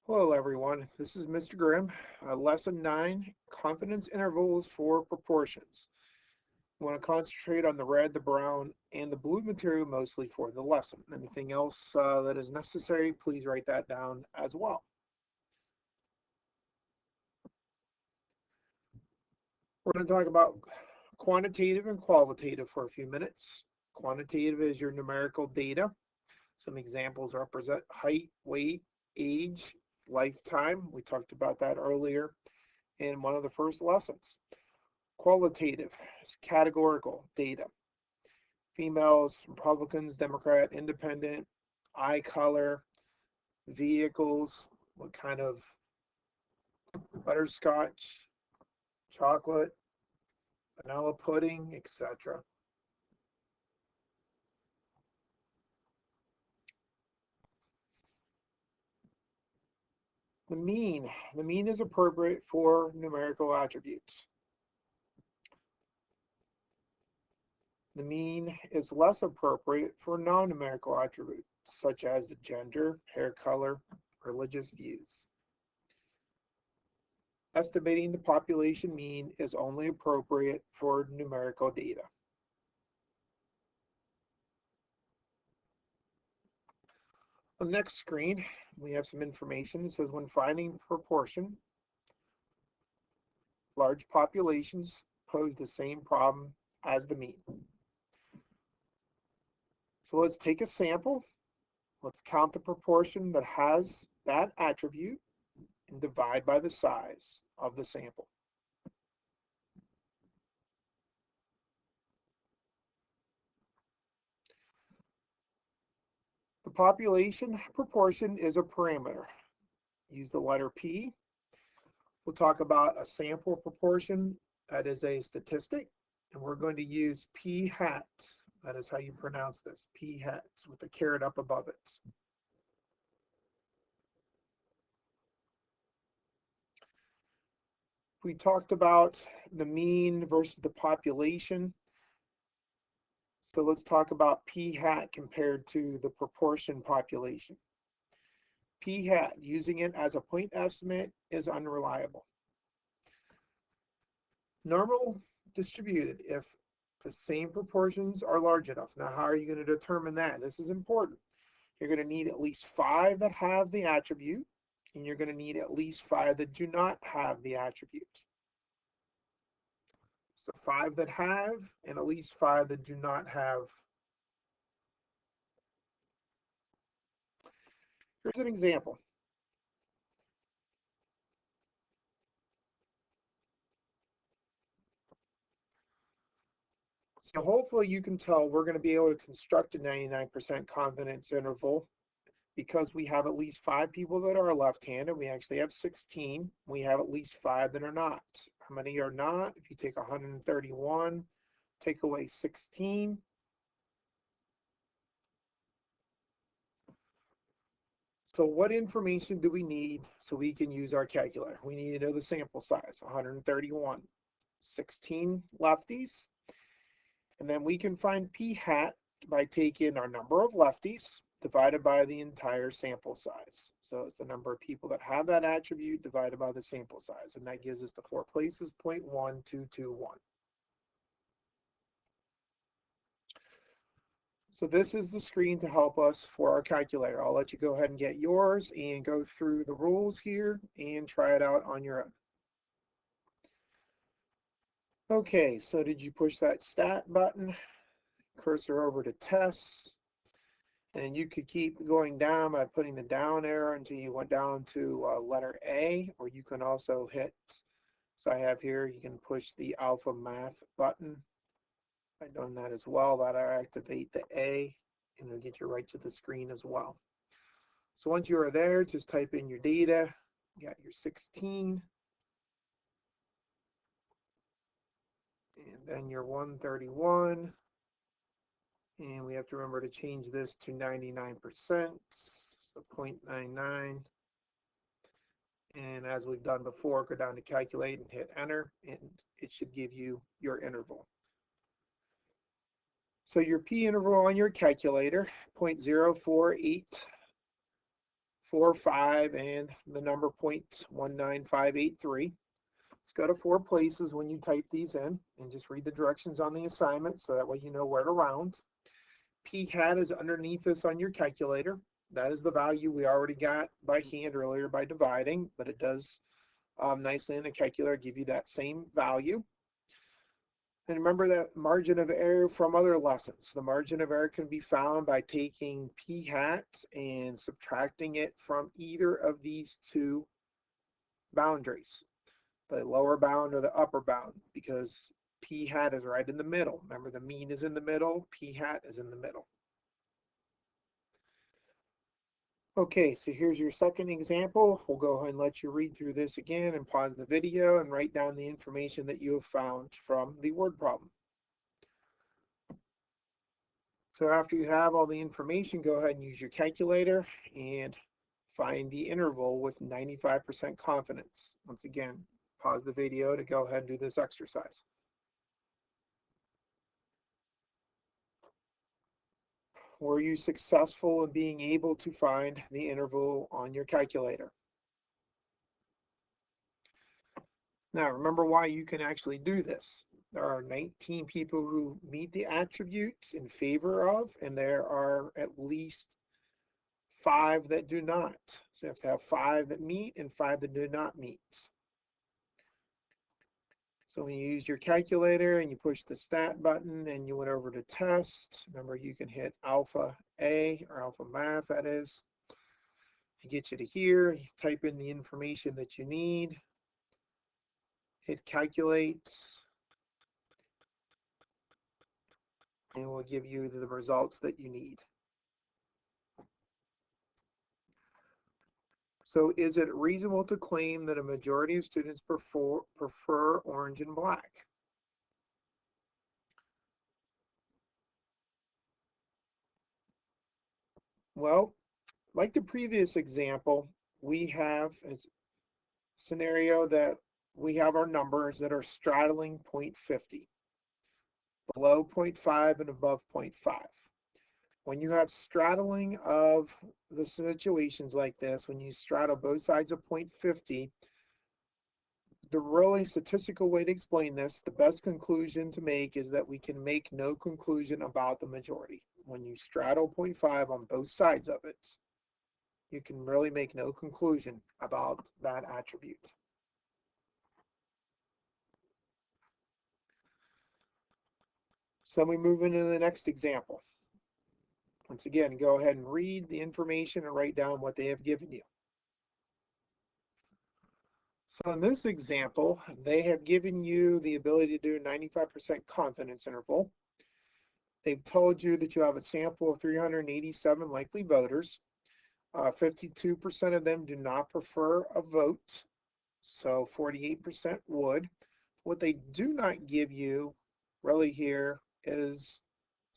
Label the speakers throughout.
Speaker 1: Hello everyone, this is Mr. Grimm, Lesson 9, Confidence Intervals for Proportions. You want to concentrate on the red, the brown, and the blue material mostly for the lesson. Anything else that is necessary, please write that down as well. We're going to talk about quantitative and qualitative for a few minutes. Quantitative is your numerical data. Some examples represent height, weight, age, lifetime. We talked about that earlier in one of the first lessons. Qualitative is categorical data. Females, Republicans, Democrat, Independent, eye color, vehicles, what kind of butterscotch, chocolate, vanilla pudding, etc. The mean. The mean is appropriate for numerical attributes. The mean is less appropriate for non-numerical attributes, such as the gender, hair color, religious views. Estimating the population mean is only appropriate for numerical data. On the next screen, we have some information. It says when finding proportion, large populations pose the same problem as the mean. So let's take a sample. Let's count the proportion that has that attribute and divide by the size of the sample. The population proportion is a parameter. Use the letter P. We'll talk about a sample proportion. That is a statistic. And we're going to use P hat. That is how you pronounce this, P hat, with the caret up above it. We talked about the mean versus the population. So let's talk about P hat compared to the proportion population. P hat, using it as a point estimate, is unreliable. Normal distributed if the same proportions are large enough. Now, how are you going to determine that? This is important. You're going to need at least 5 that have the attribute, and you're going to need at least 5 that do not have the attribute. So 5 that have, and at least 5 that do not have. Here's an example. So hopefully you can tell we're going to be able to construct a 99% confidence interval because we have at least 5 people that are left-handed. We actually have 16. We have at least 5 that are not. How many are not? If you take 131, take away 16. So what information do we need so we can use our calculator? We need to know the sample size, 131. 16 lefties. And then we can find P hat by taking our number of lefties divided by the entire sample size. So it's the number of people that have that attribute divided by the sample size. And that gives us the 4 places, 0.1221. So this is the screen to help us for our calculator. I'll let you go ahead and get yours and go through the rules here and try it out on your own. Okay, so did you push that stat button? Cursor over to tests. And you could keep going down by putting the down arrow until you went down to letter A, or you can also hit, so I have here, you can push the alpha math button. By doing that as well, that'll activate the A, and it'll get you right to the screen as well. So once you are there, just type in your data. You got your 16, and then your 131. And we have to remember to change this to 99%, so 0.99. And as we've done before, go down to calculate and hit enter, and it should give you your interval. So your P interval on your calculator, 0.048 4, 5, and the number 0.19583. Let's go to 4 places when you type these in and just read the directions on the assignment so that way you know where to round. P hat is underneath this on your calculator. That is the value we already got by hand earlier by dividing, but it does nicely in the calculator give you that same value. And remember that margin of error from other lessons. The margin of error can be found by taking P hat and subtracting it from either of these two boundaries, the lower bound or the upper bound, because P hat is right in the middle. Remember, the mean is in the middle, P hat is in the middle. Okay, so here's your second example. We'll go ahead and let you read through this again and pause the video and write down the information that you have found from the word problem. So after you have all the information, go ahead and use your calculator and find the interval with 95% confidence. Once again, pause the video to go ahead and do this exercise. Were you successful in being able to find the interval on your calculator? Now, remember why you can actually do this. There are 19 people who meet the attributes in favor of, and there are at least 5 that do not. So you have to have 5 that meet and 5 that do not meet. So when you use your calculator and you push the stat button and you went over to test, remember you can hit alpha A or alpha math, that is. It gets you to here, you type in the information that you need, hit calculate, and it will give you the results that you need. So is it reasonable to claim that a majority of students prefer orange and black? Well, like the previous example, we have a scenario that we have our numbers that are straddling 0.50, below 0.5 and above 0.5. When you have straddling of the situations like this, when you straddle both sides of 0.50, the really statistical way to explain this, the best conclusion to make is that we can make no conclusion about the majority. When you straddle 0.5 on both sides of it, you can really make no conclusion about that attribute. So we move into the next example. Once again, go ahead and read the information and write down what they have given you. So in this example, they have given you the ability to do a 95% confidence interval. They've told you that you have a sample of 387 likely voters. 52% of them do not prefer a vote, so 48% would. What they do not give you really here is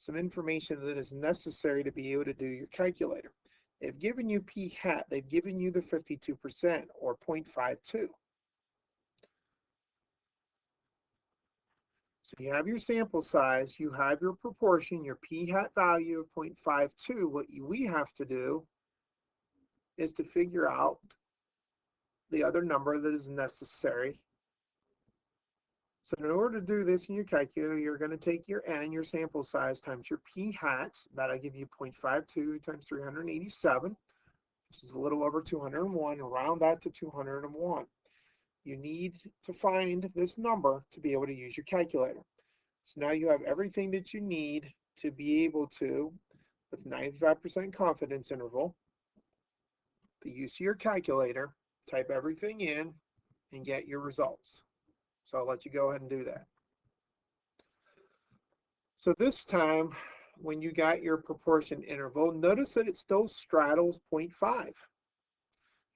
Speaker 1: some information that is necessary to be able to do your calculator. They've given you P hat, they've given you the 52% or 0.52. So you have your sample size, you have your proportion, your P hat value of 0.52. What we have to do is to figure out the other number that is necessary. So in order to do this in your calculator, you're going to take your n, your sample size, times your P hat. That'll give you 0.52 times 387, which is a little over 201. Round that to 201. You need to find this number to be able to use your calculator. So now you have everything that you need to be able to, with 95% confidence interval, the use of your calculator, type everything in and get your results. So I'll let you go ahead and do that. So this time, when you got your proportion interval, notice that it still straddles 0.5.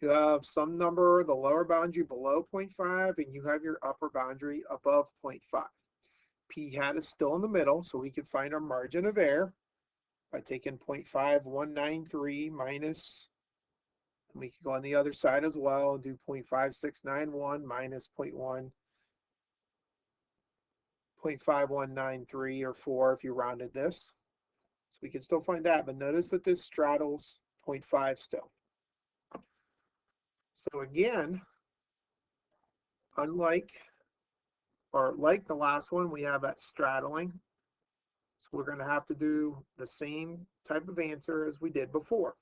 Speaker 1: You have some number, the lower boundary below 0.5, and you have your upper boundary above 0.5. P hat is still in the middle, so we can find our margin of error by taking 0.5193 minus, and we can go on the other side as well and do 0.5691 minus 0.5193 or 4 if you rounded this. So we can still find that, but notice that this straddles 0.5 still. So again, unlike or like the last one, we have that straddling. So we're going to have to do the same type of answer as we did before.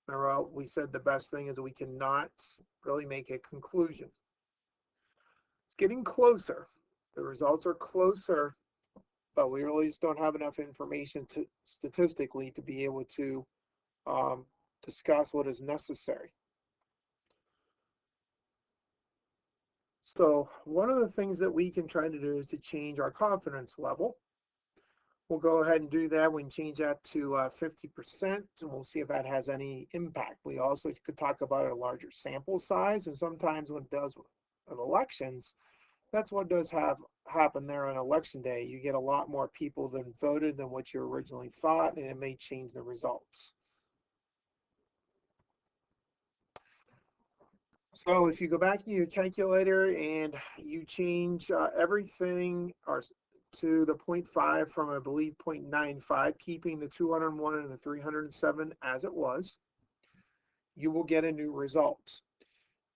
Speaker 1: Remember, we said the best thing is we cannot really make a conclusion. It's getting closer. The results are closer, but we really just don't have enough information to statistically to be able to discuss what is necessary. So one of the things that we can try to do is to change our confidence level. We'll go ahead and do that. We can change that to 50%, and we'll see if that has any impact. We also could talk about a larger sample size, and sometimes when it does with elections, that's what does happen there on election day. You get a lot more people than voted than what you originally thought, and it may change the results. So if you go back to your calculator and you change everything to the 0.5 from, I believe, 0.95, keeping the 201 and the 307 as it was, you will get a new result.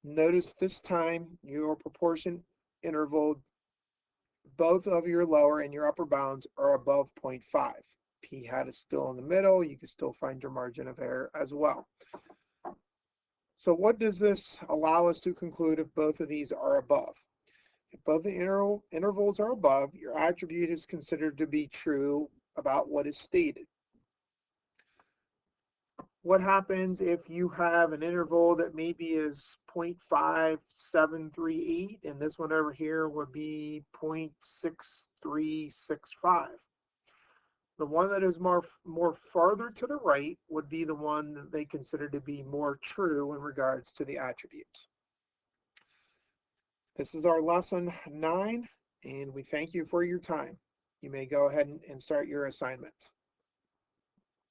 Speaker 1: Notice this time your proportion interval, both of your lower and your upper bounds are above 0.5. P hat is still in the middle. You can still find your margin of error as well. So what does this allow us to conclude if both of these are above? If both the intervals are above, your attribute is considered to be true about what is stated. What happens if you have an interval that maybe is 0.5738 and this one over here would be 0.6365? The one that is more farther to the right would be the one that they consider to be more true in regards to the attribute. This is our lesson 9, and we thank you for your time. You may go ahead and start your assignment.